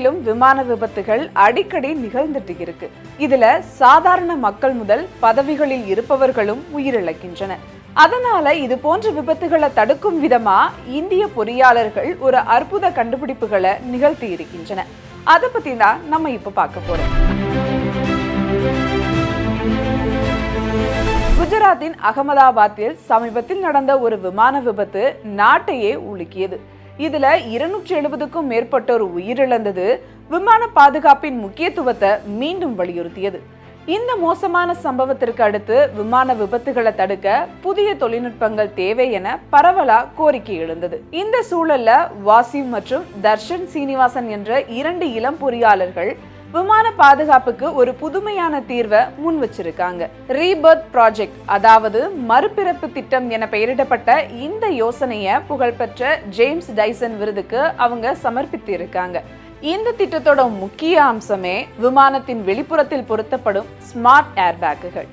நாட்டிலும் விமான விபத்துகள் அடிக்கடி நிகழ்ந்துட்டு இருக்கு. இதுல சாதாரண மக்கள் முதல் பதவிகளில் இருப்பவர்களும் உயிரிழக்கின்றன. அதனால இது போன்ற விபத்துகளை தடுக்கும் விதமா இந்திய பொறியாளர்கள் ஒரு அற்புத கண்டுபிடிப்புகளை நிகழ்த்தி இருக்கின்றன. அதை பத்தி தான் நம்ம இப்ப பார்க்க போறோம். குஜராத்தின் அகமதாபாத்தில் சமீபத்தில் நடந்த ஒரு விமான விபத்து நாட்டையே உலுக்கியது. இதுல 270க்கும் மேற்பட்டோர் உயிரிழந்தது விமான பாதுகாப்பின் முக்கியத்துவத்தை மீண்டும் வலியுறுத்தியது. இந்த மோசமான சம்பவத்திற்கு அடுத்து விமான விபத்துகளை தடுக்க புதிய தொழில்நுட்பங்கள் தேவை என பரவலா கோரிக்கை எழுந்தது. இந்த சூழல்ல வாசிம் மற்றும் தர்ஷன் சீனிவாசன் என்ற 2 இளம் பொறியாளர்கள் விமான பாதுகாப்புக்கு ஒரு புதுமையான தீர்வை முன் வச்சிருக்காங்க. ரீபர்த் ப்ராஜெக்ட், அதாவது மறுபிறப்பு திட்டம் என பெயரிடப்பட்ட இந்த யோசனையை புகழ்பெற்ற ஜேம்ஸ் டைசன் விருதுக்கு அவங்க சமர்ப்பித்து இருக்காங்க. இந்த திட்டத்தோட முக்கிய அம்சமே விமானத்தின் வெளிப்புறத்தில் பொருத்தப்படும் ஸ்மார்ட் ஏர்பேக்குகள்.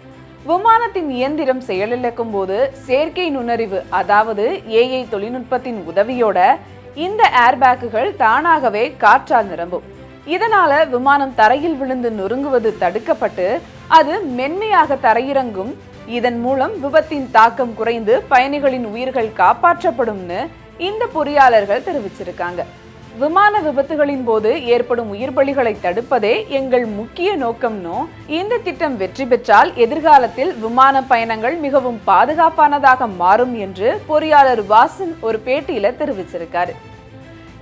விமானத்தின் இயந்திரம் செயலிழக்கும் போது செயற்கை நுண்ணறிவு, அதாவது AI தொழில்நுட்பத்தின் உதவியோட இந்த ஏர்பேக்குகள் தானாகவே காற்றால் நிரம்பும். இதனால விமானம் தரையில் விழுந்து நொறுங்குவது தடுக்கப்பட்டு அது மென்மையாக தரையிறங்கும். இதன் மூலம் விபத்தின் தாக்கம் குறைந்து பயணிகளின் உயிர்கள் காப்பாற்றப்படும்னு இந்த பொறியாளர்கள் தெரிவிச்சிருக்காங்க. விமான விபத்துகளின் போது ஏற்படும் உயிர் பலிகளை தடுப்பதே எங்கள் முக்கிய நோக்கம்னு இந்த திட்டம் வெற்றி பெற்றால் எதிர்காலத்தில் விமான பயணங்கள் மிகவும் பாதுகாப்பானதாக மாறும் என்று பொறியாளர் வாசன் ஒரு பேட்டியில தெரிவிச்சிருக்காரு.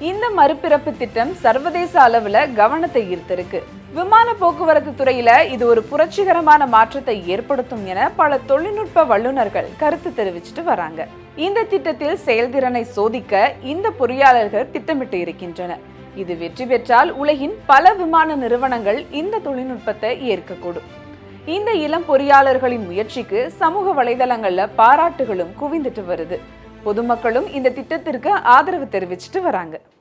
இந்த மறுபிறப்பு திட்டம் சர்வதேச அளவுல கவனத்தை ஈர்த்திருக்கு. விமான போக்குவரத்து துறையில இது ஒரு புரட்சிகரமான மாற்றத்தை ஏற்படுத்தும் என பல தொழில்நுட்ப வல்லுநர்கள் கருத்து தெரிவிச்சுட்டு வராங்க. இந்த திட்டத்தில் செயல்திறனை சோதிக்க இந்த பொறியாளர்கள் திட்டமிட்டு இருக்கின்றனர். இது வெற்றி பெற்றால் உலகின் பல விமான நிறுவனங்கள் இந்த தொழில்நுட்பத்தை ஏற்கக்கூடும். இந்த இளம் பொறியாளர்களின் முயற்சிக்கு சமூக வலைதளங்கள்ல பாராட்டுகளும் குவிந்துட்டு வருது. பொதுமக்களும் இந்த திட்டத்திற்கு ஆதரவு தெரிவிச்சுட்டு வராங்க.